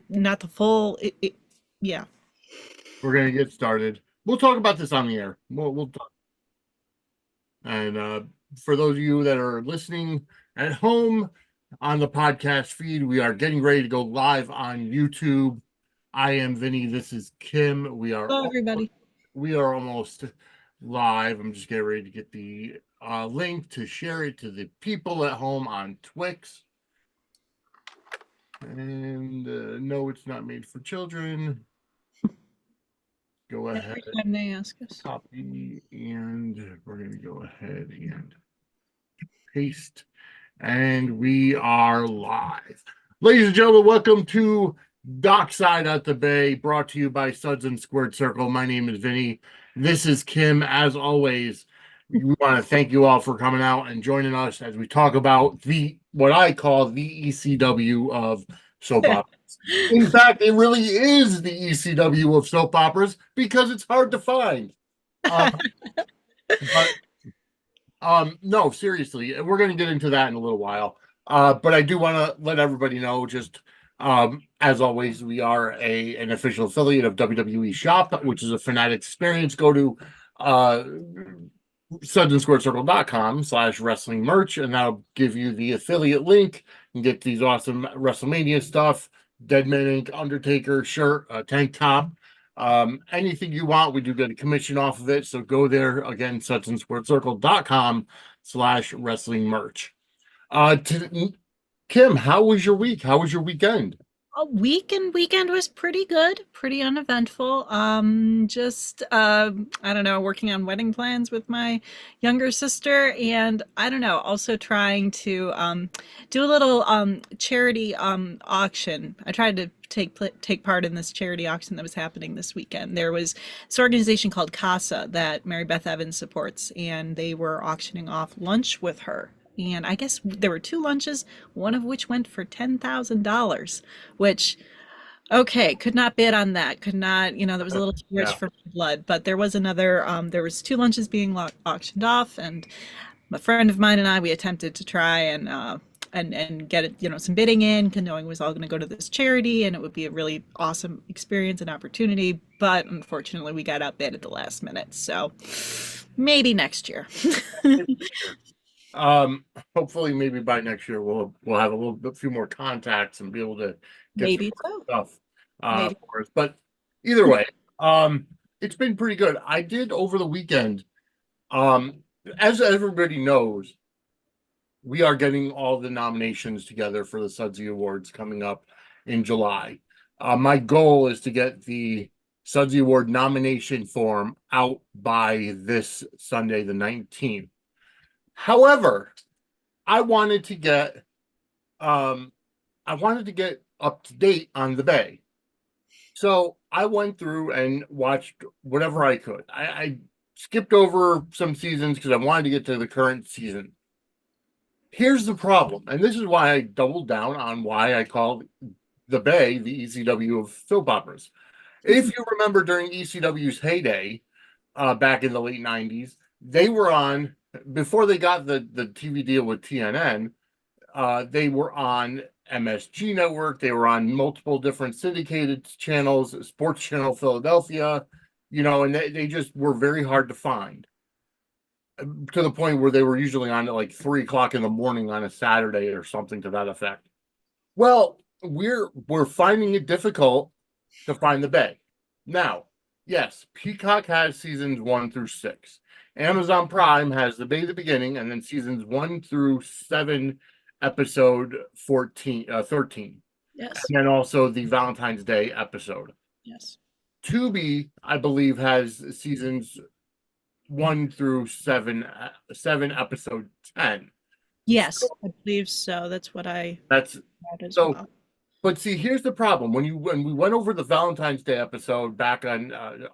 not the full. Yeah. We're gonna get started. We'll talk about this on the air. We'll talk. And for those of you that are listening at home on the podcast feed, we are getting ready to go live on YouTube. I am Vinnie. This is Kim. Hello, everybody. We are almost live. I'm just getting ready to get the link to share it to the people at home on Twix. And no, it's not made for children. Go ahead. Every time they ask us. Copy, and we're going to go ahead and paste, and we are live. Ladies and gentlemen, welcome to Dockside at the Bay, brought to you by Suds and Squared Circle. My name is Vinny. This is Kim. As always, we want to thank you all for coming out and joining us as we talk about what I call the ECW of soap operas. In fact, it really is the ECW of soap operas because it's hard to find. No, seriously, we're going to get into that in a little while. But I do want to let everybody know, just as always, we are an official affiliate of WWE Shop, which is a Fanatic experience. Go to sudsandsquaredcircle.com/wrestling merch, and that'll give you the affiliate link and get these awesome WrestleMania stuff. Deadman Inc. Undertaker shirt, tank top, anything you want. We do get a commission off of it, so go there again, sudsandsquaredcircle.com/wrestling merch. Kim, how was your week? How was your weekend? A weekend was pretty good, pretty uneventful. Just I don't know, working on wedding plans with my younger sister, and I don't know, also trying to do a little charity auction. I tried to take part in this charity auction that was happening this weekend. There was this organization called CASA that Mary Beth Evans supports, and they were auctioning off lunch with her. And I guess there were two lunches, one of which went for $10,000, which, okay, could not bid on that. Could not, that was a little too rich Yeah. for my blood. But there was another, there was two lunches being auctioned off, and a friend of mine and I, we attempted to try and get it, some bidding in, knowing it was all going to go to this charity, and it would be a really awesome experience and opportunity. But unfortunately, we got outbid at the last minute. So maybe next year. Hopefully, maybe by next year we'll have a few more contacts and be able to get some Maybe more so. stuff Maybe. for us. But either way, it's been pretty good. I did over the weekend. As everybody knows, we are getting all the nominations together for the Sudsy Awards coming up in July. My goal is to get the Sudsy Award nomination form out by this Sunday, the 19th. However, I wanted to get up to date on the Bay. So I went through and watched whatever I could. I skipped over some seasons because I wanted to get to the current season. Here's the problem, and this is why I doubled down on why I call the Bay the ECW of soap operas. If you remember during ECW's heyday, back in the late 90s, they were on, before they got the TV deal with TNN, they were on MSG Network. They were on multiple different syndicated channels, Sports Channel Philadelphia, and they just were very hard to find, to the point where they were usually on at like 3 o'clock in the morning on a Saturday or something to that effect. Well, we're finding it difficult to find the Bay. Now, yes, Peacock has seasons 1 through 6. Amazon Prime has the Bay the beginning, and then seasons 1 through 7, episode 13. Yes. And then also the Valentine's Day episode. Yes. Tubi, I believe, has seasons 1 through 7, episode 10. Yes, I believe so. That's what I That's read as so. well. But see, here's the problem. When we went over the Valentine's Day episode back on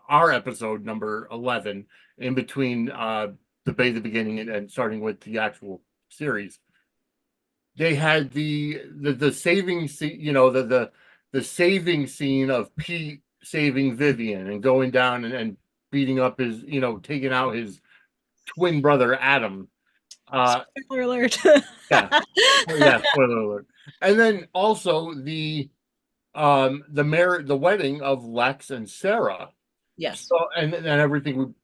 our episode number 11, in between the Bay the beginning and starting with the actual series, they had the saving scene, the saving scene of Pete saving Vivian and going down and beating up his, taking out his twin brother Adam. Spoiler alert. Yeah, yeah, spoiler alert. And then also the the wedding of Lex and Sarah. Yes. So and everything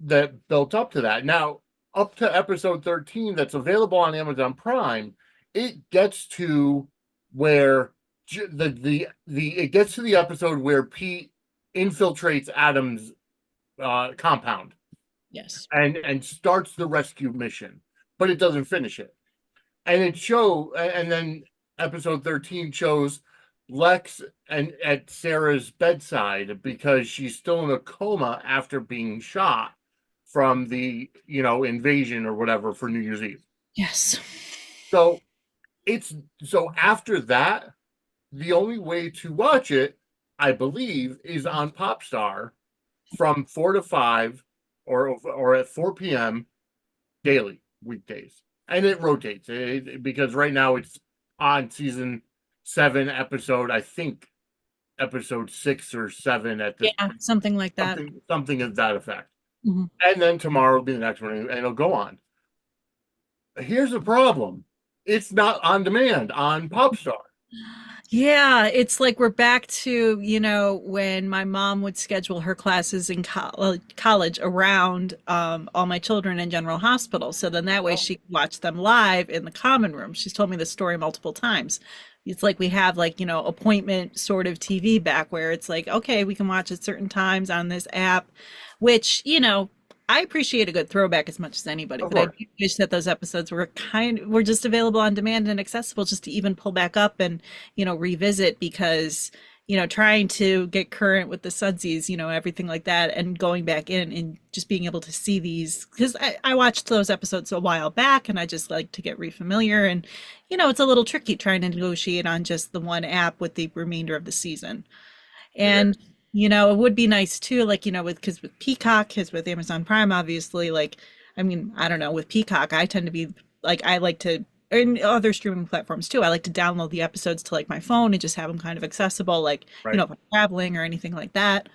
that built up to that. Now, up to episode 13 that's available on Amazon Prime, it gets to where it gets to the episode where Pete infiltrates Adam's compound Yes. and starts the rescue mission, but it doesn't finish it. And then episode 13 shows Lex and at Sarah's bedside because she's still in a coma after being shot from the invasion or whatever for New Year's Eve. Yes. So it's so after that, the only way to watch it, I believe, is on Popstar from 4 to 5 or at 4 p.m. daily weekdays, and it rotates because right now it's on season 7 episode, I think episode 6 or 7 at this Yeah, something like that. something of that effect. Mhm. And then tomorrow will be the next one, and it'll go on. Here's the problem: it's not on demand on Popstar. Yeah, it's like we're back to, when my mom would schedule her classes in college around all my children in General Hospital. So then that way Oh, she could watch them live in the common room. She's told me this story multiple times. It's like we have like, appointment sort of TV back where it's like, okay, we can watch at certain times on this app, which, I appreciate a good throwback as much as anybody, of but I course, do wish that those episodes were just available on demand and accessible just to even pull back up and revisit because trying to get current with the sudsies, everything like that, and going back in and just being able to see these because I watched those episodes a while back and I just like to get refamiliar and it's a little tricky trying to negotiate on just the one app with the remainder of the season. it is And it would be nice too, like, with Peacock, because with Amazon Prime, obviously, like, I mean, I don't know, with Peacock, I tend to be like, I like to, and other streaming platforms too, I like to download the episodes to like my phone and just have them kind of accessible, like, right. if I'm traveling or anything like that.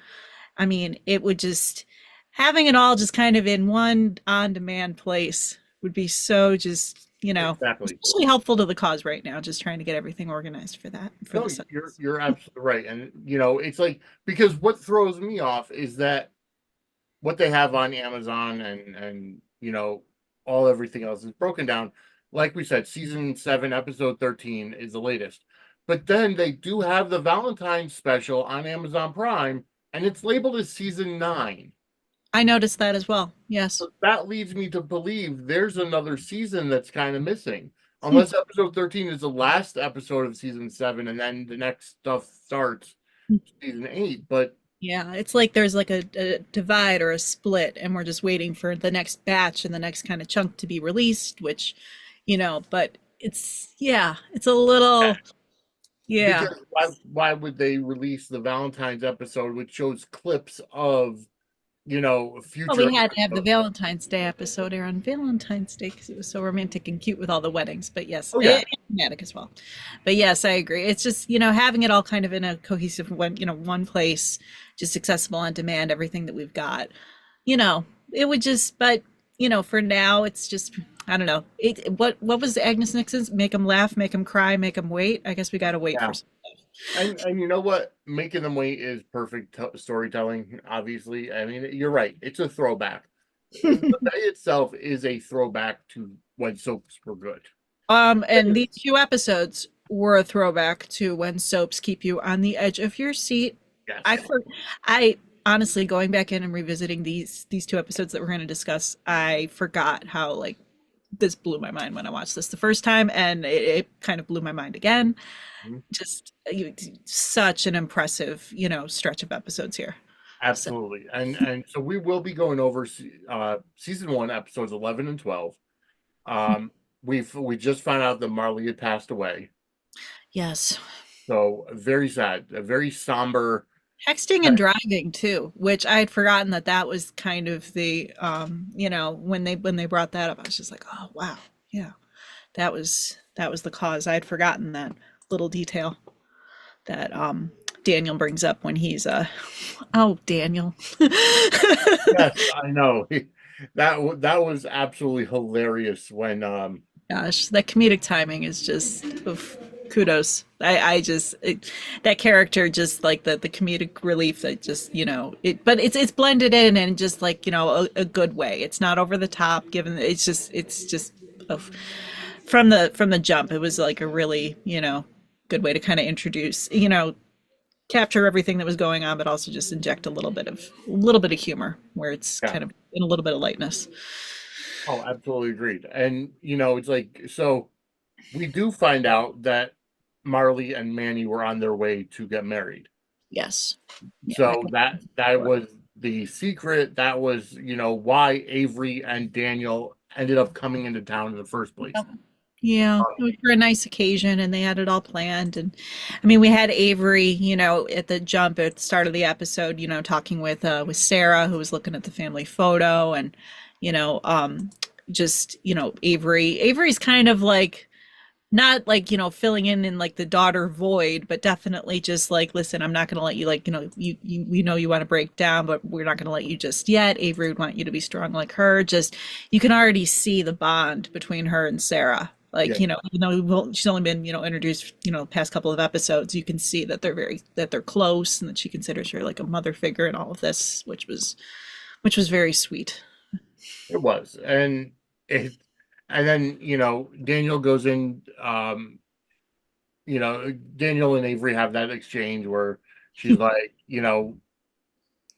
I mean, it would just, having it all just kind of in one on-demand place would be so just, Exactly. especially helpful to the cause right now, just trying to get everything organized for that, for No, the you're absolutely right, and it's like because what throws me off is that what they have on Amazon and all everything else is broken down. Like we said, season 7, episode 13 is the latest. But then they do have the Valentine's special on Amazon Prime, and it's labeled as season 9. I noticed that as well. Yes. So that leads me to believe there's another season that's kind of missing. Unless episode 13 is the last episode of season 7, and then the next stuff starts season 8. But Yeah, it's like there's like a divide or a split, and we're just waiting for the next batch and the next kind of chunk to be released, which, but yeah, it's a little, yeah. because why would they release the Valentine's episode, which shows clips of Well, future we had to have the episodes? Valentine's Day episode air on Valentine's Day because it was so romantic and cute with all the weddings. But yes, Oh yeah, and dramatic as well. But yes, I agree. It's just, having it all kind of in a cohesive one place, just accessible on demand, everything that we've got. You know, it would just, but for now, it's just, I don't know. What was Agnes Nixon's? Make them laugh, make them cry, make them wait. I guess we got to wait for yeah. some. And you know what? Making them wait is perfect storytelling. Obviously, I mean you're right. It's a throwback. The day itself is a throwback to when soaps were good. And these two episodes were a throwback to when soaps keep you on the edge of your seat. I Yes. for, I honestly going back in and revisiting these two episodes that we're going to discuss, I forgot how like this blew my mind when I watched this the first time, and it kind of blew my mind again. Mhm. Just such an impressive, stretch of episodes here. So Absolutely. And so we will be going over season 1 episodes 11 and 12. We just found out that Marley had passed away. yes. So very sad, a very somber. Texting and driving too, which I had forgotten that was kind of the when they brought that up, I was just like, oh wow, yeah, that was the cause. I had forgotten that little detail that Daniel brings up when he's oh Daniel. Yes, I know. That was absolutely hilarious when Gosh, that comedic timing is just oof. kudos. I just that character, just like the comedic relief that just but it's blended in and just like a good way. It's not over the top. Given it's just a, from the jump, it was like a really good way to kind of introduce capture everything that was going on, but also just inject a little bit of humor where it's Yeah. kind of in a little bit of lightness. Oh, absolutely agreed. And it's like, so we do find out that Marley and Manny were on their way to get married. Yes. Yeah, that So comes that before. was the secret. That was, why Avery and Daniel ended up coming into town in the first place. Yeah, it was for a nice occasion, and they had it all planned. And I mean, we had Avery, at the jump at the start of the episode, talking with Sarah, who was looking at the family photo, and you know, um, just Avery's kind of like not like filling in like the daughter void, but definitely just like, listen, I'm not going to let you, like, you we know you want to break down, but we're not going to let you just yet. Avery would want you to be strong like her. Just you can already see the bond between her and Sarah, Yeah, like, even though she's only been introduced past couple of episodes, you can see that they're close, and that she considers her like a mother figure in all of this, which was very sweet. it was. And then, Daniel goes in, Daniel and Avery have that exchange where she's like,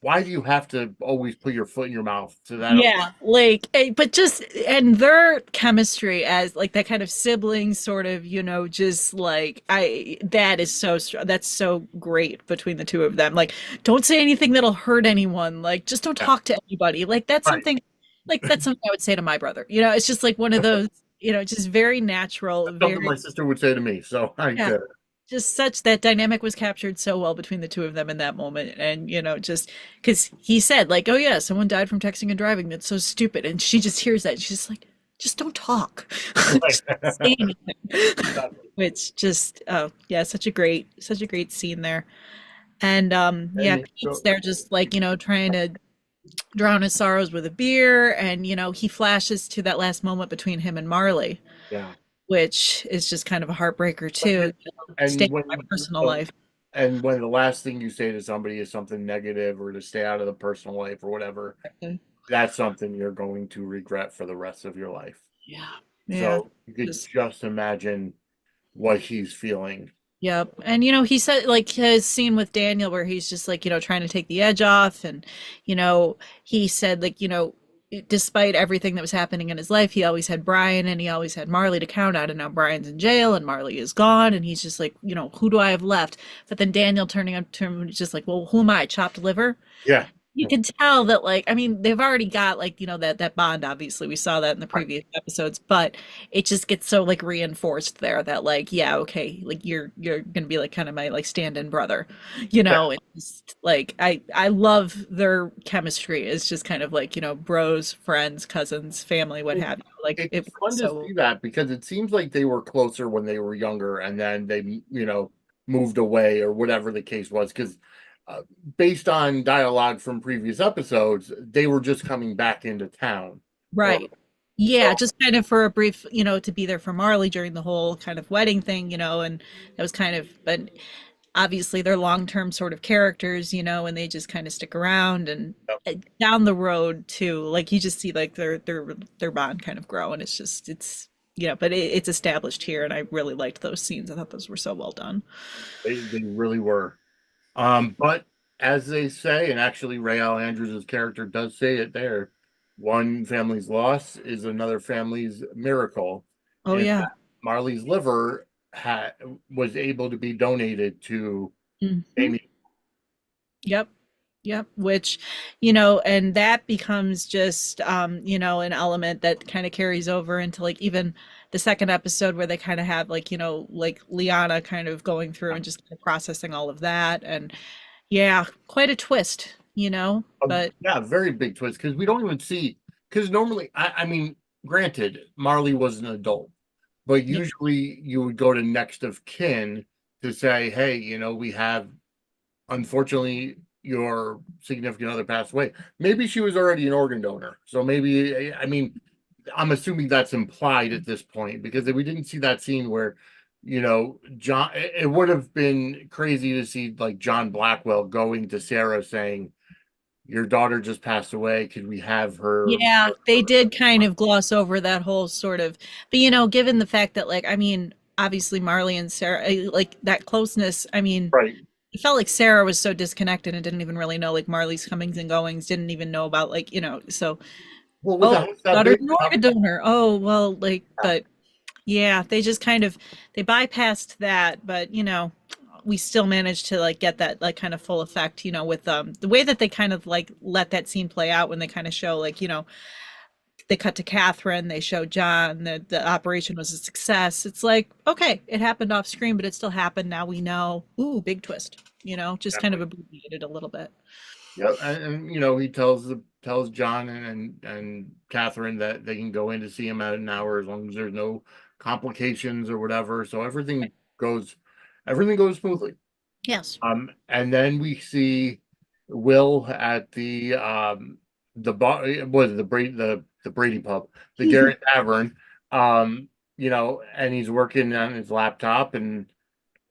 why do you have to always put your foot in your mouth to that? Yeah, like, but just and their chemistry as like that kind of sibling sort of, just like that is so strong. That's so great between the two of them. Like, don't say anything that'll hurt anyone. Like, just don't Yeah, talk to anybody. right. Like that's something I would say to my brother. It's just like one of those, just very natural, That's something my very sister would say to me. So I yeah, get just such that dynamic was captured so well between the two of them in that moment. And just because he said like, oh yeah, someone died from texting and driving, that's so stupid, and she just hears that, she's just like, just don't talk. it. Just don't say Right. anything. Which just, oh yeah, such a great scene there. And yeah, And Pete's so, there just like trying to drown his sorrows with a beer, and he flashes to that last moment between him and Marley, yeah. which is just kind of a heartbreaker But too. Stay and in my when personal life. and when the last thing you say to somebody is something negative or to stay out of the personal life or whatever, that's something you're going to regret for the rest of your life. Yeah. Yeah. So you could Just just imagine what he's feeling. yep. And he said like his scene with Daniel where he's just like, trying to take the edge off, and he said like, despite everything that was happening in his life, he always had Brian and he always had Marley to count on, and now Brian's in jail and Marley is gone, and he's just like, who do I have left? But then Daniel turning up to him just like, well, who am I? Chopped liver? Yeah. You can tell that, like, I mean, they've already got like that bond. Obviously we saw that in the Right. previous episodes, but it just gets so like reinforced there that like, yeah, okay, like you're gonna be like kind of my like stand-in brother. Yeah. It's like I love their chemistry. It's just kind of like bros, friends, cousins, family, what It- have you. Like, it It's works fun to so see that because it seems like they were closer when they were younger and then they, moved away or whatever the case was. Because uh, based on dialogue from previous episodes, they were just coming back into town. Or right. Yeah, so just kind of for a brief, to be there for Marley during the whole kind of wedding thing, and that was kind of, but obviously they're long-term sort of characters, and they just kind of stick around, and down the road too, like you just see like their bond kind of grow, and but it's established here, and I really liked those scenes. I thought those were so well done. they really were. But as they say, and actually Ray Al Andrews' character does say it there, one family's loss is another family's miracle. Oh And yeah. that Marley's liver was able to be donated to Mhm. Amy. Yep. Yep. Which, and that becomes just, an element that kind of carries over into like even the second episode where they kind of have like, like Liana kind of going through and just kind of processing all of that. And yeah, quite a twist, but Yeah, very big twist because we don't even see, because normally, I mean, granted, Marley was an adult, but yeah, usually you would go to next of kin to say, hey, we have, unfortunately, your significant other passed away. Maybe she was already an organ donor. So maybe, I mean, I'm assuming that's implied at this point because we didn't see that scene where John, it would have been crazy to see like John Blackwell going to Sarah saying, "Your daughter just passed away. Could we have her?" Yeah, they did kind of gloss over that whole sort of, but given the fact that, like, I mean, obviously Marley and Sarah, like that closeness, I mean, Right. it felt like Sarah was so disconnected and didn't even really know like Marley's comings and goings, didn't even know about like, so, Well, with oh, the house that daughter's big, an organ donor. Oh, well, like, but yeah, they just kind of they bypassed that, but we still managed to like get that like kind of full effect, with the way that they kind of like let that scene play out when they kind of show like, they cut to Catherine, they show John that the operation was a success. It's like, okay, it happened off screen, but it still happened. Now we know. Ooh, big twist. Just kind of exactly. abbreviated a little bit. Yeah, and he tells John and Catherine that they can go in to see him at an hour as long as there's no complications or whatever. So goes everything goes smoothly. Yes. And then we see Will at the bar, was it the Brady pub, the Garrett Tavern. And he's working on his laptop, and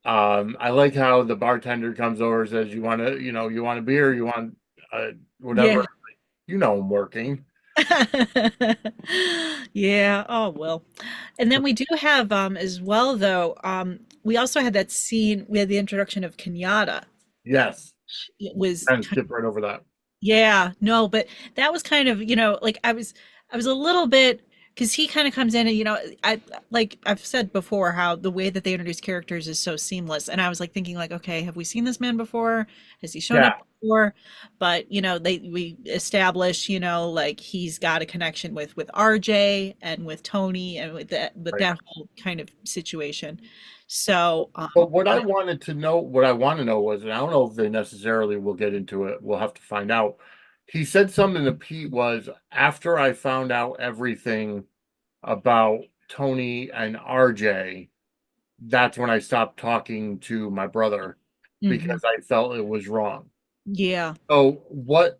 I like how the bartender comes over and says, you want a beer, you want whatever, Yeah. I'm working. Yeah. Oh, well. And then we do have as well though, we also had that scene, we had the introduction of Kenyatta. Yes, It was and skip right over that. Yeah, no, but that was kind of, like I was a little bit because he kind of comes in and I like I've said before how the way that they introduce characters is so seamless, and I was like thinking like, okay, have we seen this man before? Has he shown Yeah, up before? But we establish like he's got a connection with RJ and with Tony and with right. that whole kind of situation. So But what I want to know was, and I don't know if they necessarily will get into it, we'll have to find out. He said something to Pete was, after I found out everything about Tony and RJ, that's when I stopped talking to my brother mhm. because I felt it was wrong. Yeah, So what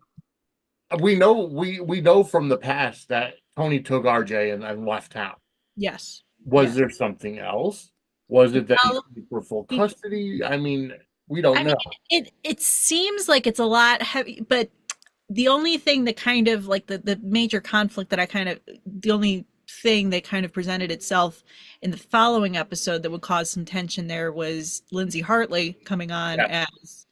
we know from the past that Tony took RJ and left town. yes, Was yes. there something else? Was it that he Well, for full he custody? I mean, we don't I mean, know. it seems like it's a lot heavy, but the only thing that kind of like the major conflict that the only thing that kind of presented itself in the following episode that would cause some tension there was Lindsay Hartley coming on Yeah, as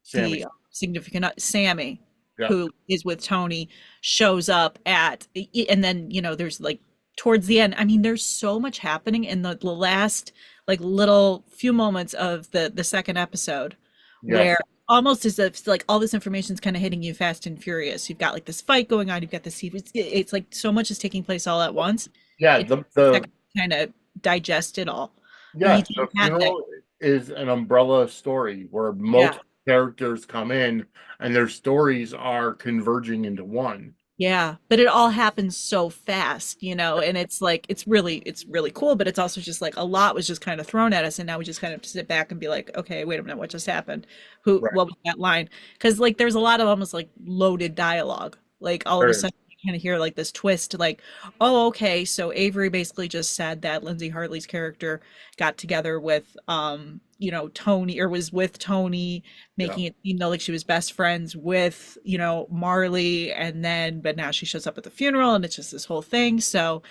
Sammy. the significant Sammy, Yeah. who is with Tony, shows up and then there's like towards the end. I mean, there's so much happening in the last like little few moments of the second episode, where Yes. almost as if like all this information's kind of hitting you fast and furious. You've got like this fight going on. You've got this. It's like so much is taking place all at once. Yeah, It takes a second to kind of digest it all, but you yes, don't the have that. funeral is an umbrella story where Yeah. multiple characters come in and their stories are converging into one. Yeah, but it all happens so fast, and it's like it's really cool, but it's also just like a lot was just kind of thrown at us, and now we just kind of have to sit back and be like, okay, wait a minute, what just happened? Right. What was that line? Because like there's a lot of almost like loaded dialogue. Like all of a There is. sudden you kind of hear like this twist, like, oh, okay, so Avery basically just said that Lindsay Hartley's character got together with Tony, or was with Tony, Yeah. making it like she was best friends with Marley, and then but now she shows up at the funeral and it's just this whole thing. So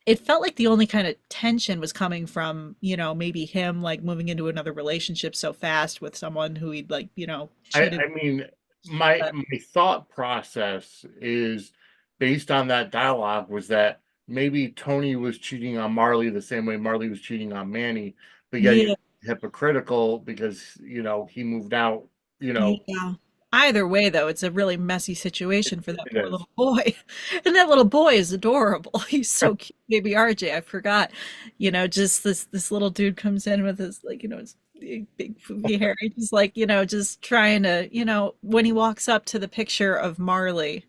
it felt like the only kind of tension was coming from maybe him like moving into another relationship so fast with someone who he'd like cheated. I mean, my But my thought process is based on that dialogue was that maybe Tony was cheating on Marley the same way Marley was cheating on Manny, but yet he yeah, was hypocritical because he moved out. yeah. Either way, though, it's a really messy It, situation for that it poor is. little boy. And that little boy is adorable. He's so cute, baby RJ. I forgot. Just this little dude comes in with his like, his big poofy hair. He's just like, just trying to, when he walks up to the picture of Marley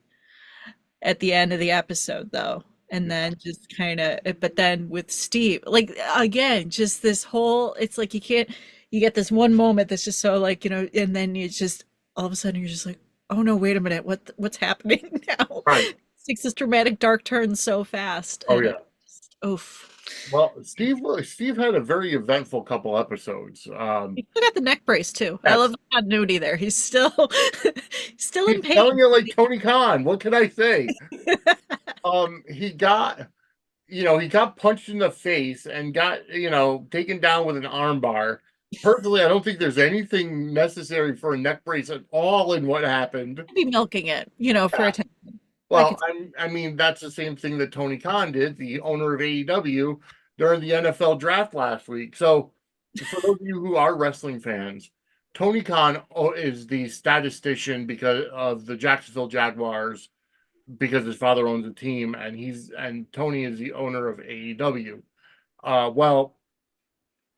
at the end of the episode, though. And Yeah. then just kind of, but then with Steve, like again, just this whole, it's like you get this one moment that's just so like, and then you just, all of a sudden you're just like, oh no, wait a minute, what's happening now? Right. It takes this dramatic dark turn so fast. Oh And yeah. Oof. Well, Steve had a very eventful couple episodes. He still got the neck brace too. I love Yes, the continuity there. He's still still in he's pain. telling you like Tony Khan. What can I say? He got he got punched in the face and got taken down with an arm bar. Personally, I don't think there's anything necessary for a neck brace at all in what happened. Be milking it, for Yeah. attention. I Well, could. I mean, that's the same thing that Tony Khan did, the owner of AEW, during the NFL draft last week. So, for those of you who are wrestling fans, Tony Khan is the statistician because of the Jacksonville Jaguars, because his father owns a team, and Tony is the owner of AEW. Well,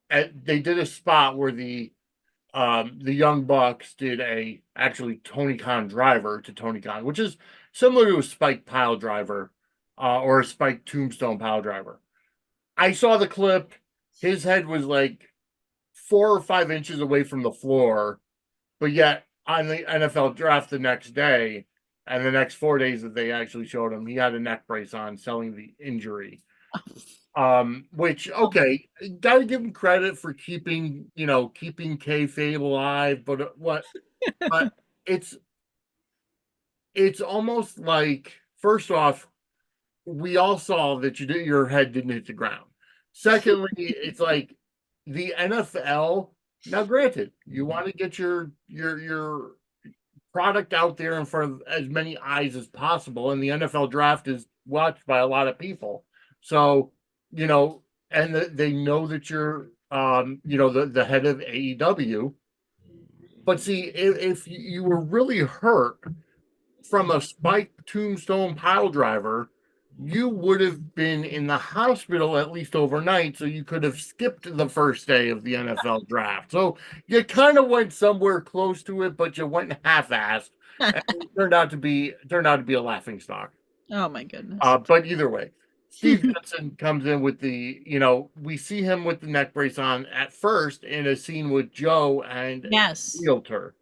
they did a spot where the Young Bucks did a actually Tony Khan driver to Tony Khan, which is similar to a spike pile driver or a spike tombstone pile driver. I saw the clip. His head was like 4 or 5 inches away from the floor, but yet on the NFL draft the next day and the next 4 days that they actually showed him, he had a neck brace on, selling the injury. Which okay, gotta give him credit for keeping kayfabe alive, but but it's it's almost like first off, we all saw that your head didn't hit the ground. Secondly, it's like the NFL. Now, granted, you want to get your product out there in front of as many eyes as possible, and the NFL draft is watched by a lot of people. So, you know, and they know that you're, the head of AEW. But see, if you were really hurt from a spike tombstone pile driver, you would have been in the hospital at least overnight, so you could have skipped the first day of the NFL draft. So you kind of went somewhere close to it, but you went half-assed, and it turned out to be a laughing stock. Oh my goodness. But either way, Steve Jensen comes in with we see him with the neck brace on at first in a scene with Joe and a Yes. realtor.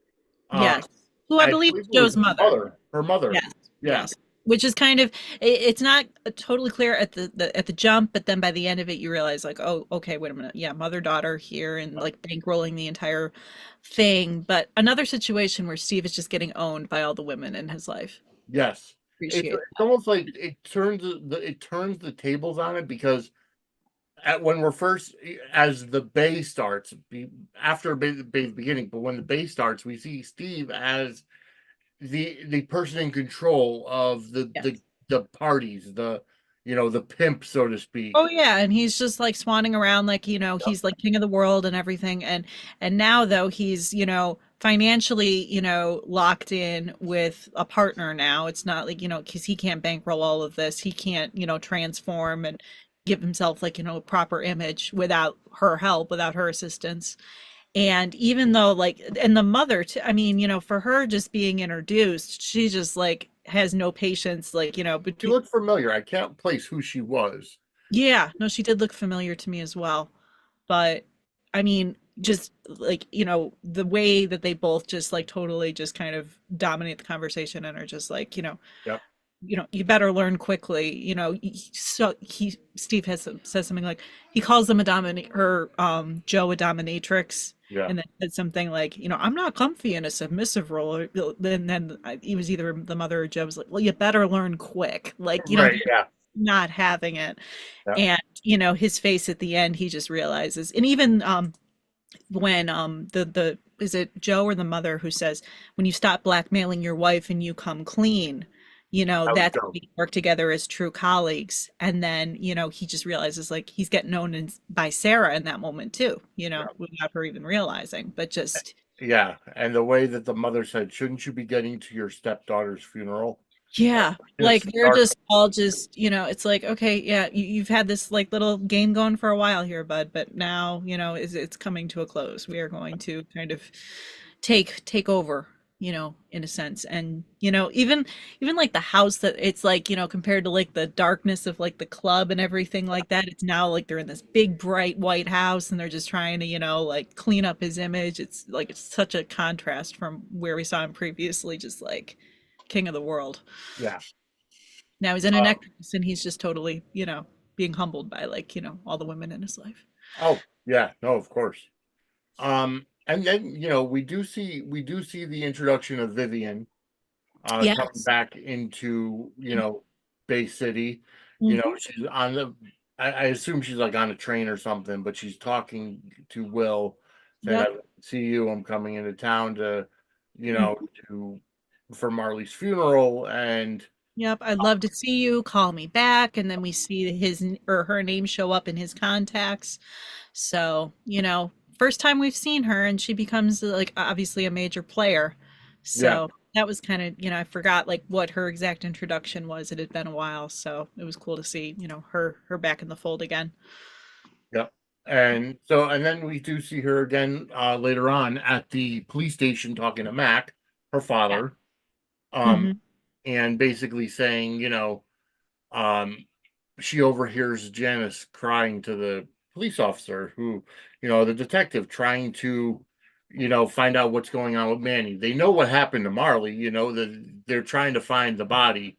Uh, Yes. Who I I believe believe is it was Joe's mother. her mother. Yes. Yeah. Yes. Which is kind of it's not totally clear at the jump, but then by the end of it you realize like, oh, okay, wait a minute. Yeah, mother daughter here and like bankrolling the entire thing. But another situation where Steve is just getting owned by all the women in his life. Yes. It's Appreciate almost like it turns the tables on it because when we're first as the bay starts after the bay's beginning, but when the bay starts, we see Steve as the person in control of the that. the the parties, the pimp, so to Oh speak. yeah, and he's just like swanning around like, he's like king of the world and everything. And now though he's, financially, locked in with a partner now. It's not like, because he can't bankroll all of this. He can't, transform and give himself like, a proper image without her help, without her assistance. And even though like and the mother too, I mean, for her just being introduced, she just like has no patience, like, She between. looked familiar. I can't place who she was. Yeah, no, she did look familiar to me as well. But I mean, just like, the way that they both just like totally just kind of dominate the conversation and are just like, Yep. you better learn quickly. Steve says something like he calls them a dominate her Joe a dominatrix, Yeah. and then said something like, I'm not comfy in a submissive role. Then he was either the mother or Joe was like, well, you better learn quick. Like, Right. Yeah. not having it. Yeah. And his face at the end, he just realizes. And even when the is it Joe or the mother who says, when you stop blackmailing your wife and you come clean, That was that's when dope. we work together as true colleagues. And then he just realizes like he's getting known by Sarah in that moment too, Yeah. without her even realizing. But just Yeah. And the way that the mother said, "Shouldn't you be getting to your stepdaughter's funeral?" yeah, like Just they're dark. just all just, it's like, okay, yeah, you've had this like little game going for a while here, bud, but now, it's coming to a close. We are going to kind of take over, in a sense. And, even like the house that it's like, compared to like the darkness of like the club and everything like that, it's now like they're in this big bright white house and they're just trying to, like clean up his image. It's like it's such a contrast from where we saw him previously, just like king of the world. Yeah. Now he's in a Uh, necklace and he's just totally. being humbled by all the women in his life. Oh, yeah, no, of course. And then we do see the introduction of Vivian coming Yes. back into Bay City. Hmm. She's on the I assume she's like on a train or something, but she's talking to Will, saying, Yep. "I see you. I'm coming into town to, Mhm. to for Marley's funeral." And Yep. I'd love to see you. Call me back. And then we see his or her name show up in his contacts. So, first time we've seen her, and she becomes like obviously a major player. yeah, So that was kind of, I forgot like what her exact introduction was. It had been a while, so it was cool to see, her back in the fold again. yeah. And then we do see her again later on at the police station talking to Mac, her Yeah. father, um, Hmm. and basically saying, um, she overhears Janice crying to the police officer who, the detective trying to, find out what's going on with Manny. They know what happened to Marley, that they're trying to find the body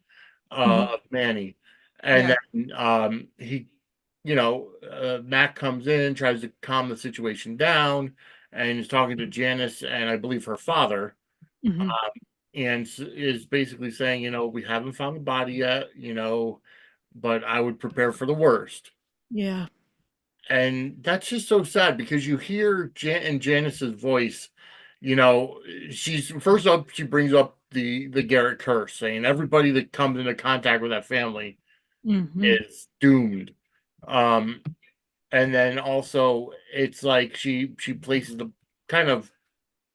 Hmm. of Manny. And Yeah. then Mac comes in, tries to calm the situation down, and is talking to Janice and I believe her father, Hmm. and is basically saying, we haven't found the body yet, but I would prepare for the worst. Yeah. And that's just so sad because you hear in Janice's voice, you know, she's first up, she brings up the Garrett curse, saying everybody that comes into contact with that family Hmm. is doomed. Um, and then also it's like she places the kind of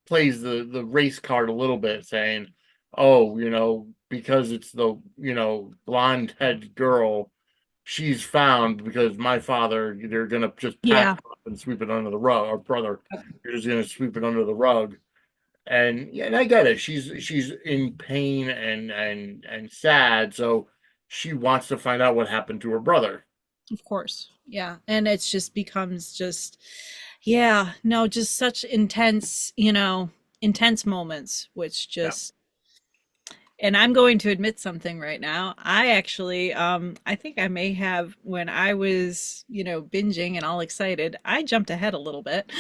plays the race card a little bit, saying, "Oh, because it's the blonde head girl, she's found because my father, they're gonna just pass Yeah. it up and sweep it under the rug. Our brother, you're just gonna sweep it under the rug." And yeah, and I get it. She's in pain and sad, so she wants to find out what happened to her brother. Of course. Yeah. And it's just becomes just, yeah, no, just such intense, intense moments, which Yeah. just, and I'm going to admit something right now. I actually, I think I may have, when I was, binging and all excited, I jumped ahead a little bit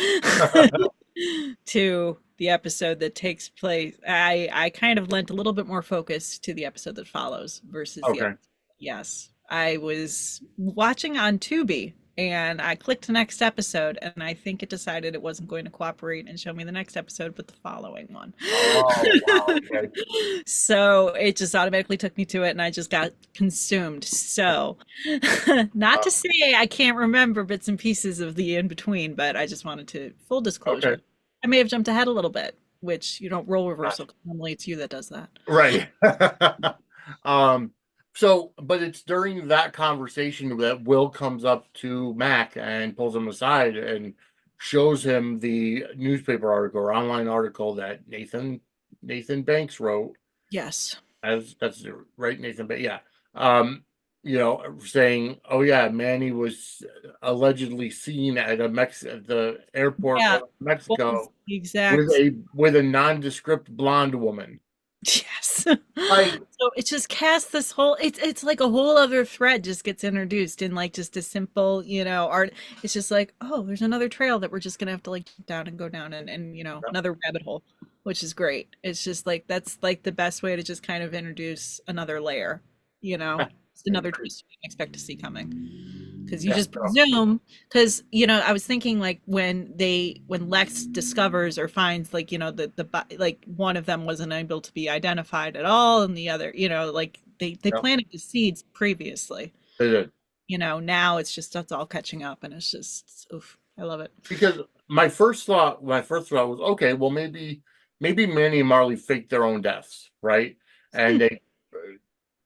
to the episode that takes place. I kind of lent a little bit more focus to the episode that follows versus the Okay. episode. Yes, I was watching on Tubi and I clicked the next episode, and I think it decided it wasn't going to cooperate and show me the next episode, but the following one. Oh, wow. Okay. So it just automatically took me to it, and I just got consumed. So, not Uh, to say I can't remember bits and pieces of the in between, but I just wanted to full okay. disclosure. I may have jumped ahead a little bit, which you don't role reversal. Gotcha. 'Cause normally it's you that does that. Right. um, but it's during that conversation that Will comes up to Mac and pulls him aside and shows him the newspaper article or online article that Nathan Banks wrote. Yes. As that's right, Nathan Banks, yeah. Saying, "Oh yeah, Manny was allegedly seen at the airport Yeah. of What was Mexico the with exact? a nondescript blonde woman." Yes. Like, So it just casts this whole it's like a whole other thread just gets introduced in like just a simple, art. It's just like, oh, there's another trail that we're just gonna have to like jump down and go down and another rabbit hole, which is great. It's just like that's like the best way to just kind of introduce another layer, you know, it's another twist you didn't expect to see coming. Because you yeah, just presume, because I was thinking like when Lex discovers or finds like like one of them wasn't able to be identified at all, and the other like they yeah, planted the seeds previously. they did. Now it's just that's all catching up, and it's just oof, I love it. Because my first thought was, okay, well, maybe Manny and Marley faked their own deaths, right? And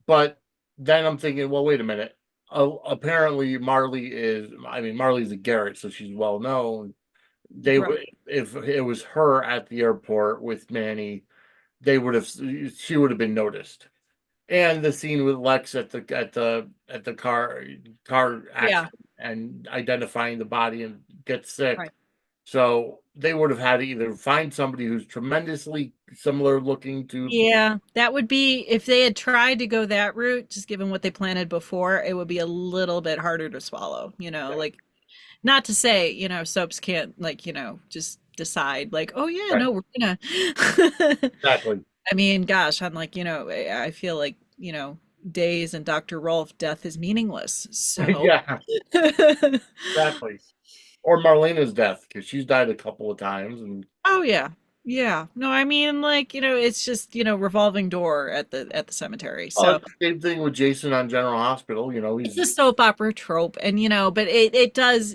but then I'm thinking, well, wait a minute. Apparently, Marley's a Garrett, so she's well known. They Right. would, if it was her at the airport with Manny, they would have, she would have been noticed. And the scene with Lex at the car Yeah. accident and identifying the body and gets sick. Right. So they would have had to either find somebody who's tremendously similar looking to. Yeah, that would be if they had tried to go that route, just given what they planted before, it would be a little bit harder to swallow, like not to say, soaps can't like, just decide like, oh yeah, Right. no, we're gonna Exactly. I mean, gosh, I'm like, I feel like, Days and Dr. Rolf death is meaningless. So Yeah, exactly. Or Marlena's death, because she's died a couple of times, and oh yeah. Yeah. No, I mean like, it's just, revolving door at the cemetery. So it's the same thing with Jason on General Hospital. it's He's a soap opera trope and but it does,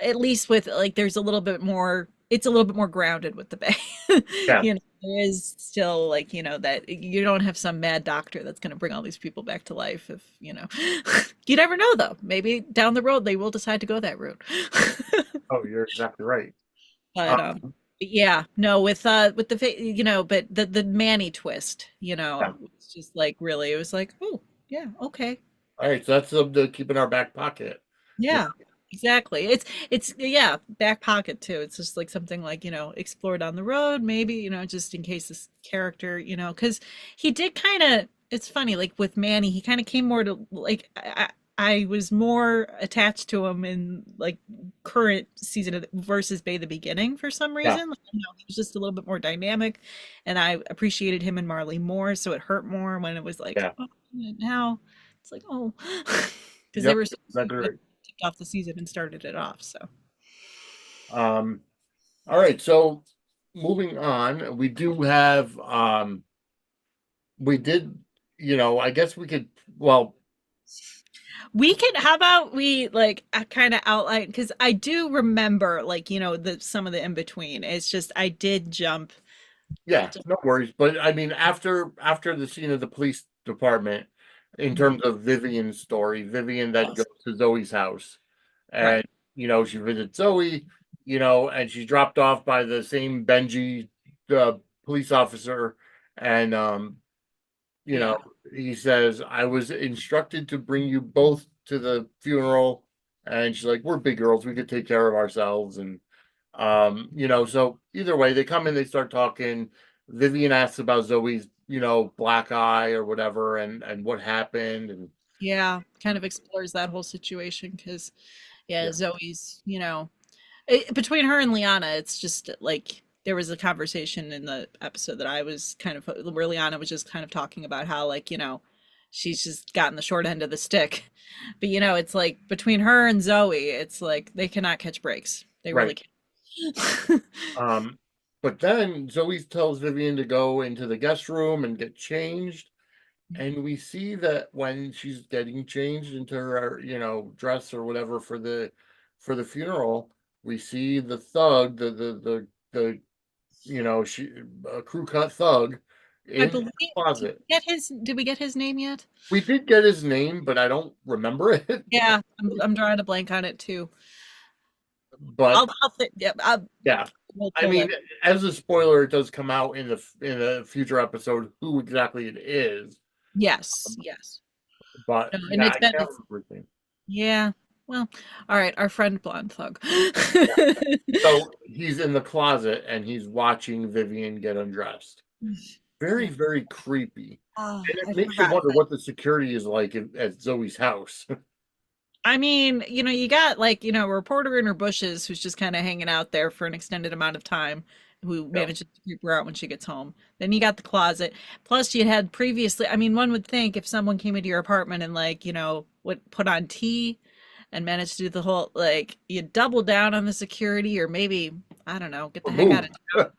at least with like there's a little bit more it's a little bit more grounded with the Bay. yeah. There is still like, that you don't have some mad doctor that's going to bring all these people back to life if, you never know though. Maybe down the road they will decide to go that route. Oh, you're exactly right. But Um, yeah, no, with the but the Manny twist, yeah. it's just like really it was like, oh, yeah, okay. All right, so that's the keep in our back pocket. You Yeah, exactly. It's yeah, back pocket too. It's just like something like, explore down the road, maybe, just in case this character, because he did kind of it's funny, like with Manny, he kind of came more to like I was more attached to him in like current season versus Bay the beginning for some Yeah, reason. Like, he was just a little bit more dynamic, and I appreciated him and Marley more, so it hurt more when it was like, yeah, oh, now it's like, oh, because they yep, were so exactly good right. kicked off the season and started it off. So Um, all right, so moving on, we do have we did, I guess we could, well, we can. How about we like kind of outline because I do remember like the some of the in between. It's just I did jump. yeah, no worries. But I mean, after the scene of the police department, in Mhm. terms of Vivian's story, Vivian then goes Yes, to Zoe's house, right. and she visits Zoe, and she's dropped off by the same Benji, police officer, and you know, Yeah, he says, I was instructed to bring you both to the funeral. And she's like, we're big girls. We could take care of ourselves. And, so either way, they come in, they start talking. Vivian asks about Zoe's, black eye or whatever, and what happened. And yeah. Kind of explores that whole situation because yeah, yeah, Zoe's between her and Liana, it's just like there was a conversation in the episode that I was kind of where Liana was just kind of talking about how like she's just gotten the short end of the stick, but it's like between her and Zoe, it's like they cannot catch breaks. They really right. can't. Um, but then Zoe tells Vivian to go into the guest room and get changed. And we see that when she's getting changed into her, dress or whatever for the funeral, we see the thug, the she a crew cut thug I in believe the closet. did we get his name yet? We did get his name, but I don't remember it. Yeah, I'm drawing a blank on it too. But I'll think, yeah, yeah, we'll I pull mean, it. as a spoiler, it does come out in a future episode who exactly it is. Yes, yes. But No, and yeah, it's I been can't it's remember his name. yeah. Well, all right, our friend Blonde Thug. So he's in the closet and he's watching Vivian get undressed. Very, Yeah. very creepy. Oh, And it I makes you forgot wonder that. what the security is like at Zoe's house. I mean, you got like, a reporter in her bushes who's just kind of hanging out there for an extended amount of time, who Yeah. manages to creep her out when she gets home. Then you got the closet. Plus, you had previously, I mean, one would think if someone came into your apartment and like, would put on tea and managed to do the whole, like, you double down on the security or maybe, I don't know, get the heck out Move. of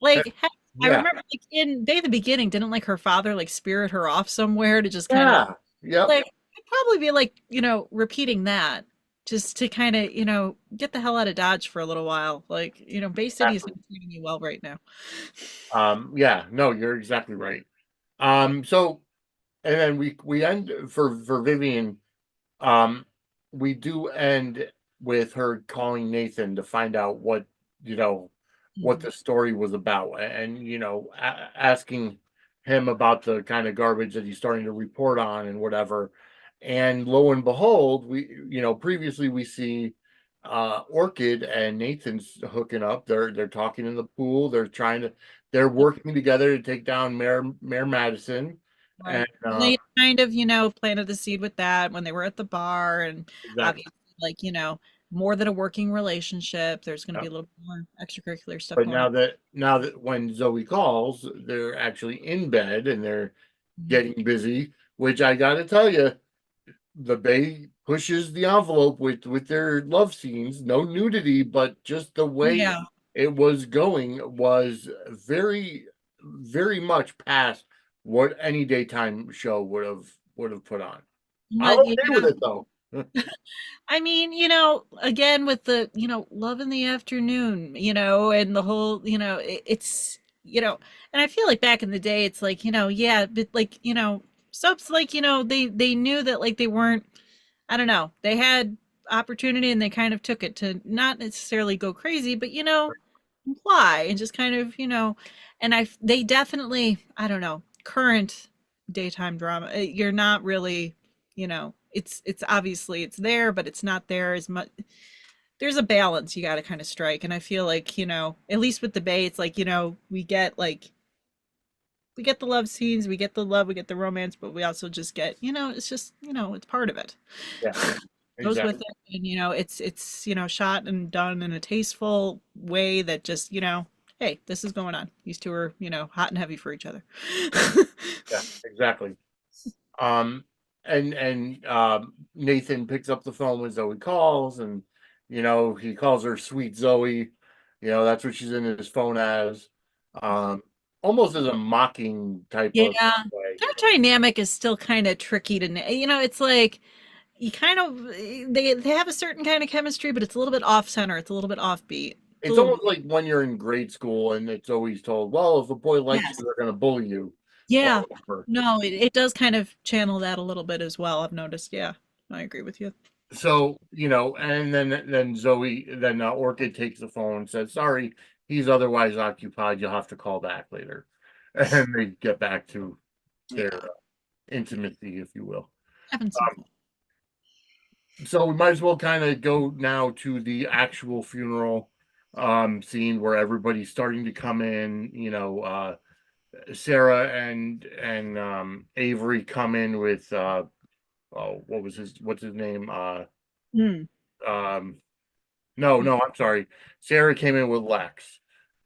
like, heck, I Yeah. remember like in Day of the Beginning, didn't like her father like spirit her off somewhere to just kind of Yeah. Yep. like I'd probably be like, repeating that just to kind of, get the hell out of Dodge for a little while. Like, Bay City is Exactly. not treating you well right now. Yeah, no, you're exactly right. So and then we end for Vivian. Um, we do end with her calling Nathan to find out you know, what Mhm. the story was about, and asking him about the kind of garbage that he's starting to report on and whatever. And lo and behold, previously we see Orchid and Nathan's hooking up. They're talking in the pool. They're working together to take down Mayor Madison. And Right. And they kind of, planted the seed with that when they were at the bar, and exactly. obviously, like, more than a working relationship. There's going to Yeah. be a little more extracurricular stuff But going on. now that when Zoe calls, they're actually in bed and they're Mhm. getting busy, which I gotta tell you, the Bay pushes the envelope with their love scenes. No nudity, but just the way Yeah. it was going was very, very much past what any daytime show would have put on. I'm But okay with it though. I mean, again with the, love in the afternoon, and the whole, it's, and I feel like back in the day, it's like, yeah, but like, soaps, like, they knew that like they weren't, I don't know, they had opportunity and they kind of took it to not necessarily go crazy, but, imply and just kind of, and they definitely, I don't know, current daytime drama, you're not really, it's obviously it's there, but it's not there as much. There's a balance you got to kind of strike, and I feel like, at least with the Bay, it's like, we get the love scenes, we get the love, we get the romance, but we also just get, it's just, it's part of it. Yeah, Goes with exactly. it, and it's shot and done in a tasteful way that just, hey, this is going on. These two are, hot and heavy for each other. Yeah, exactly. Um, and Nathan picks up the phone when Zoe calls, and he calls her Sweet Zoe. That's what she's in his phone as, um, almost as a mocking type of Yeah, way. their dynamic is still kind of tricky to, it's like you kind of they have a certain kind of chemistry, but it's a little bit off center. It's a little bit offbeat. It's a It's little, almost like when you're in grade school and it's always told, well, if a boy likes you, yes, they're going to bully you. Or yeah. whatever. No, it does kind of channel that a little bit as well. I've noticed. Yeah, I agree with you. So, and then Zoe, then Orchid takes the phone and says, sorry, he's otherwise occupied. You'll have to call back later. And they get back to their Yeah, intimacy, if you will. having some fun. So we might as well kind of go now to the actual funeral scene where everybody's starting to come in. Sarah and Avery come in with oh, what's his name? Mm, Um no, I'm sorry. Sarah came in with Lex.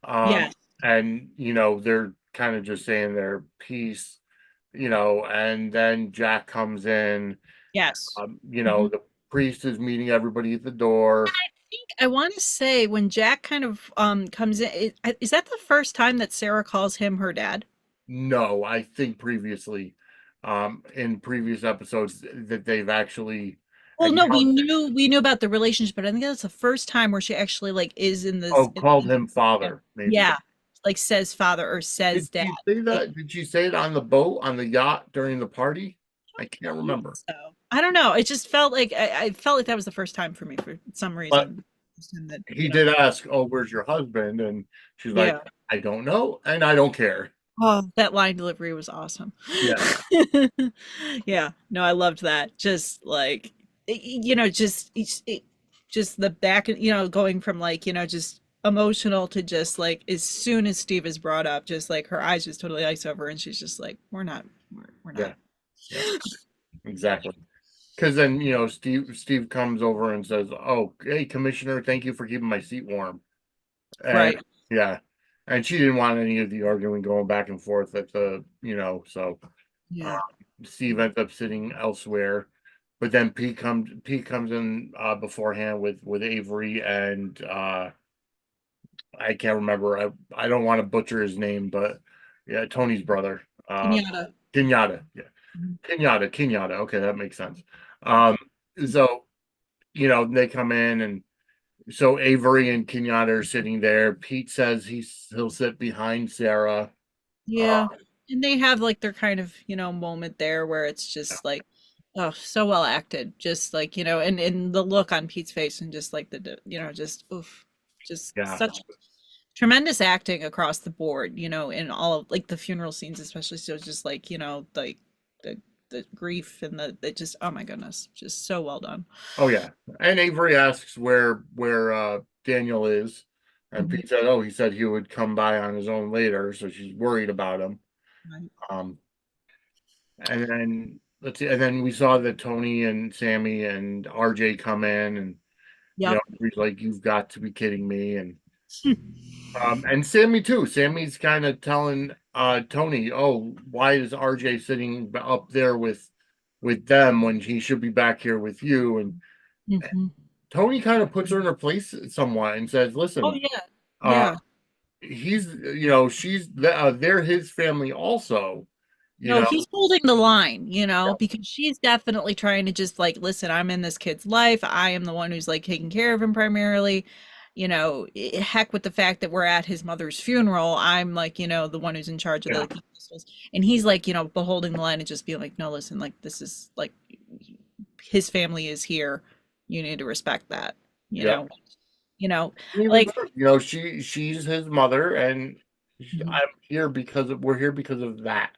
yes, And they're kind of just saying their piece, and then Jack comes in. yes. The priest is meeting everybody at the door. I want to say when Jack kind of comes in, is that the first time that Sarah calls him her dad? No, I think previously, in previous episodes that they've actually Well, no, we acknowledged. knew about the relationship, but I think that's the first time where she actually like is in this. Oh, called him Yeah, father, maybe. yeah, like says father or Did says dad. she say Like, that? Did she say it on the boat, on the yacht during the party? I can't I think remember. so. I don't know. It just felt like I felt like that was the first time for me for some But reason. And that, he did ask, "Oh, where's your husband?" And she's like, yeah. "I don't know, and I don't care." Oh, that line delivery was awesome. Yeah, Yeah, no, I loved that. Just like, just the back, going from like, just emotional to just like as soon as Steve is brought up, just like her eyes just totally ice over, and she's just like, we're yeah, not. yeah, exactly. Because then Steve comes over and says, "Oh, hey, Commissioner, thank you for keeping my seat warm." And Right. yeah, and she didn't want any of the arguing going back and forth at so uh, Yeah. Steve ends up sitting elsewhere. But then Pete comes in beforehand with Avery and I can't remember. I don't want to butcher his name, but yeah, Tony's brother. Kenyatta. Kenyatta. Yeah. Mhm. Kenyatta. Okay, that makes sense. Um, so they come in, and so Avery and Kenyatta are sitting there. Pete says he'll sit behind Sarah. Uh, Yeah. And they have like their kind of, moment there where it's just like, oh, so well acted. Just like, and the look on Pete's face and just like just oof, just yeah, such tremendous acting across the board, in all of like the funeral scenes, especially. So it's just like, like the the grief and the it just, oh my goodness, just so well done. Oh yeah. And Avery asks where Daniel is. And Mhm. Pete said, oh, he said he would come by on his own later, so she's worried about him. Right. Um, and then let's see, and then we saw that Tony and Sammy and RJ come in, and Yep. he's like, you've got to be kidding me. And Sammy too. Sammy's kind of telling Tony, oh, why is RJ sitting up there with them when he should be back here with you? And Hmm. Tony kind of puts her in her place somewhat and says, Oh listen, yeah. uh, Yeah. they're his family also, you No, know. he's holding the line, Yeah, because she's definitely trying to just like, listen, I'm in this kid's life. I am the one who's like taking care of him primarily. Heck with the fact that we're at his mother's funeral. I'm like, the one who's in charge of yeah, the crystals. And he's like, beholding the line and just being like, no, listen, like this is like his family is here. You need to respect that, you yeah. know, you know, Even like, better, she's his mother, and mhm, I'm here we're here because of that.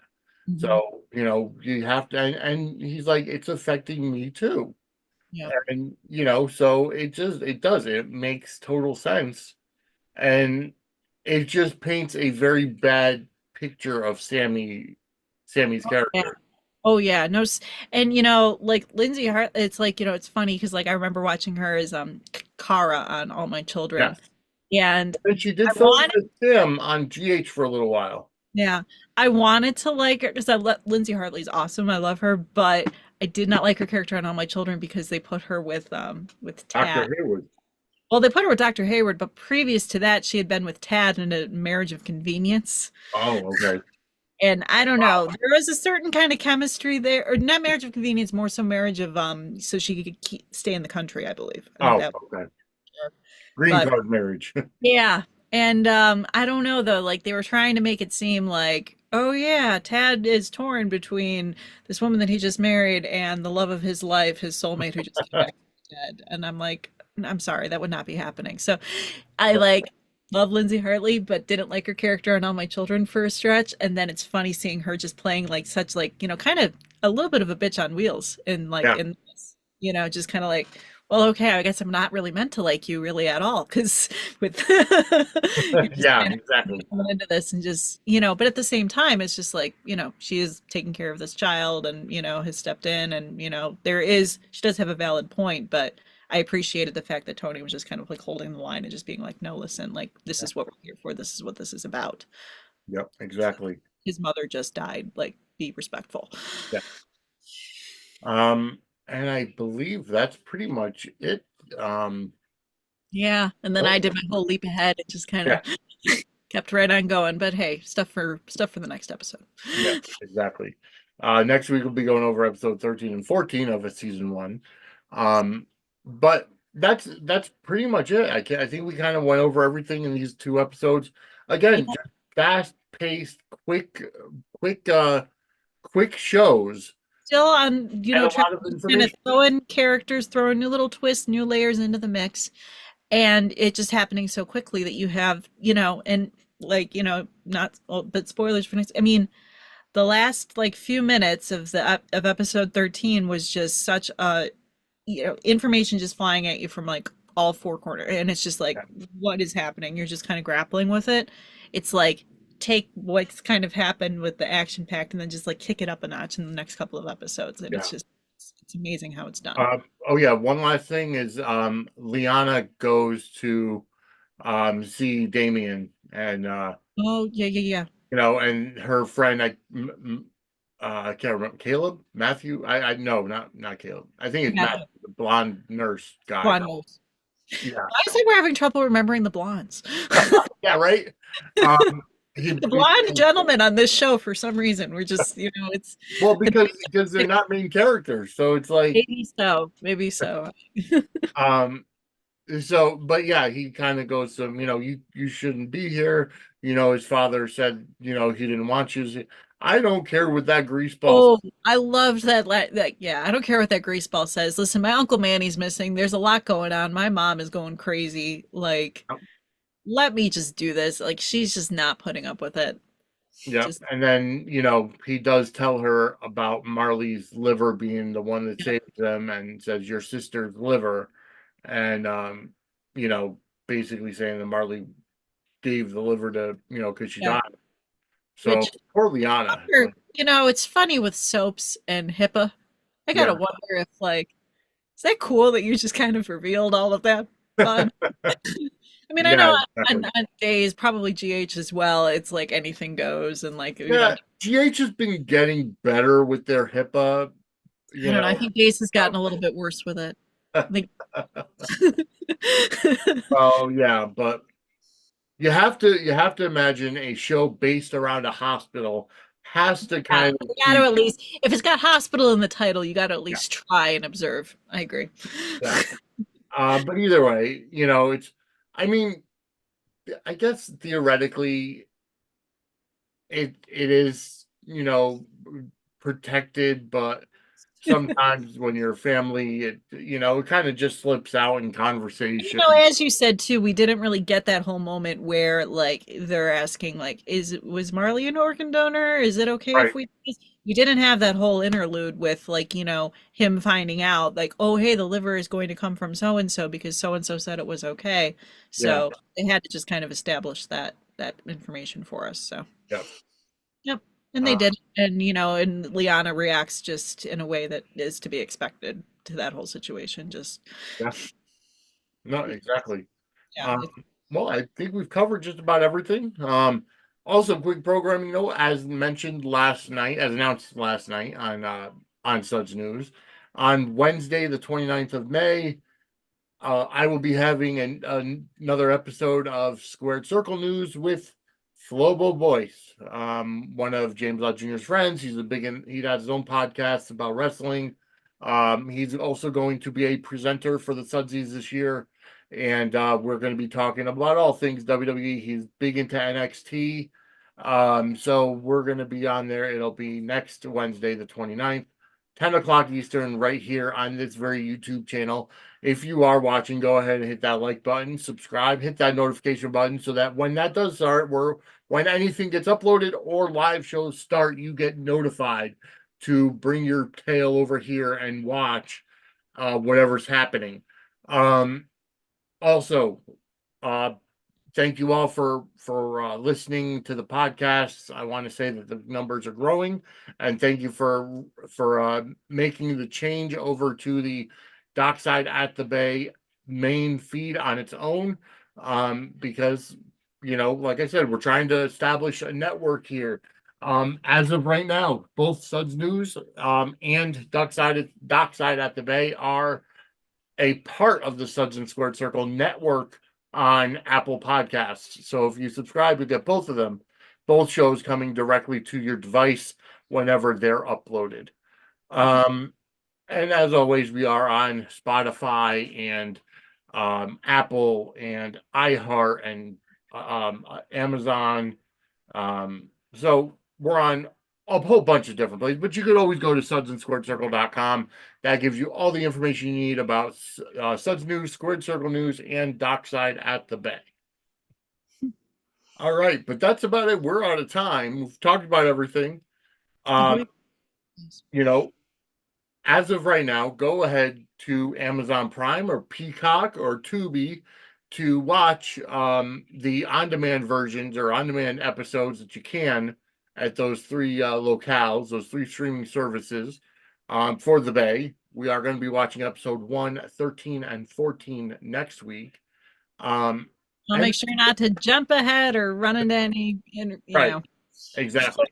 mhm, So, you have to, and he's like, it's affecting me too. yeah. And, so it makes total sense. And it just paints a very bad picture of Sammy's Yeah. character. Oh yeah, no, and like Lindsay Hart, it's like it's funny because like I remember watching her as Kara on All My Children, Yes. and And she I did film wanted, with Sam on GH for a little while. yeah, I wanted to like her because Lindsay Hartley's awesome, I love her, but I did not like her character on All My Children because they put her with Dr. Tad. Hayward. Well, they put her with Dr. Hayward, but previous to that, she had been with Tad in a marriage of convenience. Oh, okay. And I don't Wow. know, there was a certain kind of chemistry there, or not marriage of convenience, more so marriage of so she could stay in the country, I believe. I think Oh, that, okay. Green but card marriage. yeah. And I don't know though, like they were trying to make it seem like, oh yeah, Tad is torn between this woman that he just married and the love of his life, his soulmate who just came back from the dead. And I'm like, I'm sorry, that would not be happening. So I like love Lindsay Hartley, but didn't like her character on All My Children for a stretch. And then it's funny seeing her just playing like such like, kind of a little bit of a bitch on wheels in like Yeah. in this, just kind of like, well, okay, I guess I'm not really meant to like you really at all because with you're just Yeah, kind of exactly. coming into this and just, but at the same time, it's just like, she is taking care of this child and, has stepped in and, she does have a valid point, but I appreciated the fact that Tony was just kind of like holding the line and just being like, no, listen, like, this is what we're here for. This is what this is about. Yep, exactly. His mother just died. Like, be respectful. Yeah. Um, and I believe that's pretty much it. Um, Yeah. And then I oh, did my whole leap ahead and just kind of yeah, kept right on going. But hey, stuff for the next episode. yeah, exactly. Next week we'll be going over episode 13 and 14 of a season one. But that's pretty much it. I think we kind of went over everything in these two episodes. Again, Yeah. just fast-paced, quick shows Still on, and a trying lot of to kind of information. throw in characters, throw in new little twists, new layers into the mix. And it just happening so quickly that you have, and like, not, well, but spoilers for next. I mean, the last like few minutes of of episode 13 was just such a, information just flying at you from like all four corners, and it's just like, Yeah, what is happening? You're just kind of grappling with it. It's like take what's kind of happened with the action packed and then just like kick it up a notch in the next couple of episodes, and yeah. it's amazing how it's done. Oh yeah, one last thing is Liana goes to see Damien and Oh yeah, yeah, yeah. and her friend I can't remember Matthew. I no, not Caleb. I think it's Yeah, Matthew, the blonde nurse guy. blonde. Yeah. I say we're having trouble remembering the blondes. Yeah, right. Um The blonde gentlemen on this show, for some reason, we're just, it's well the because they're not main characters. So it's like maybe so, maybe so. um so but yeah, he kind of goes to you shouldn't be here. His father said, he didn't want you. I don't care what that greaseball says. Oh, I loved that. Yeah, I don't care what that grease ball says. Listen, my Uncle Manny's missing. There's a lot going on. My mom is going crazy. Like, let me just do this. Like, she's just not putting up with it. Yep. Just And then, he does tell her about Marley's liver being the one that yeah, saves them and says your sister's liver. And you know, basically saying that Marley gave the liver to, because she yeah. died. So Which poor Liana. it's funny with soaps and HIPAA. I Yeah. gotta wonder if is that cool that you just kind of revealed all of that fun? I mean, I Yeah, know exactly. on days, probably GH as well, it's like anything goes and Yeah, GH has been getting better with their HIPAA, I you don't know. I know. think Days has gotten a little bit worse with it. Like, Oh yeah, but you have to imagine a show based around a hospital has to yeah, kind of you got to be. at least, if it's got hospital in the title, you got to at Yeah, least try and observe. I agree. yeah. But either way, it's I mean, I guess theoretically it is, protected, but sometimes when you're a family, it kind of just slips out in conversation. As you said too, we didn't really get that whole moment where they're asking was Marley an organ donor? Is it okay Right. if we didn't have that whole interlude with him finding out oh hey, the liver is going to come from so and so because so and so said it was okay. Yeah. So they had to just kind of establish that information for us. So Yeah. yep. And they Uh, did. And and Liana reacts just in a way that is to be expected to that whole situation. Just yeah. No, exactly. yeah, Um, well, I think we've covered just about everything. Also, quick programming, as mentioned last night, as announced last night on Suds News, on Wednesday, the 29th of May, I will be having another episode of Squared Circle News with Flobo Boyce, one of James Lott Jr.'s friends. He has his own podcast about wrestling. He's also going to be a presenter for the Sudsies this year, and we're going to be talking about all things WWE. He's big into NXT. So we're going to be on there. It'll be next Wednesday, the 29th, 10 o'clock Eastern, right here on this very YouTube channel. If you are watching, go ahead and hit that like button, subscribe, hit that notification button so that when that does start, when anything gets uploaded or live shows start, you get notified to bring your tail over here and watch whatever's happening. Um, Also, uh, thank you all for listening to the podcasts. I want to say that the numbers are growing, and thank you for making the change over to the Dockside at the Bay main feed on its own. Because like I said, we're trying to establish a network here. As of right now, both Suds News and Dockside at the Bay are a part of the Suds and Squared Circle network on Apple Podcasts. So if you subscribe, you get both of them, both shows coming directly to your device whenever they're uploaded. Um, and as always, we are on Spotify and Apple and iHeart and Amazon. So we're on a whole bunch of different places, but you could always go to sudsandsquaredcircle.com. That gives you all the information you need about Suds News, Squared Circle News, and Dockside at the Bay. All right, but that's about it. We're out of time. We've talked about everything. okay, Um, you know, as of right now, go ahead to Amazon Prime or Peacock or Tubi to watch the on-demand versions or on-demand episodes that you can at those three locales, those three streaming services for the Bay. We are going to be watching episode 1, 13, and 14 next week. I'll And make sure not to jump ahead or run into right, exactly.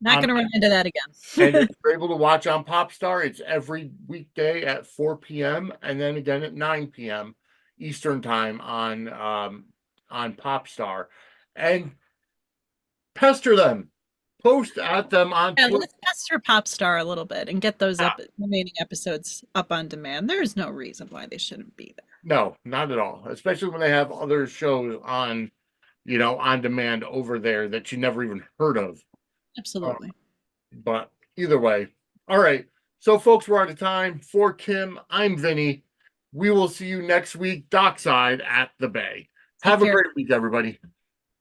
not Um, going to run into that And if again. you're able to watch on Popstar, it's every weekday at 4 p.m. and then again at 9 p.m. Eastern time on Popstar. And pester them. Post at them on Yeah, Twitter. let's pester Popstar a little bit and get those remaining episodes up on demand. There's no reason why they shouldn't be there. No, not at all. Especially when they have other shows on demand over there that you never even heard of. Uh, Absolutely. but either way. All right. So, folks, we're out of time. For Kim, I'm Vinny. We will see you next week, Dockside at the Bay. Take Have a care. great week, everybody.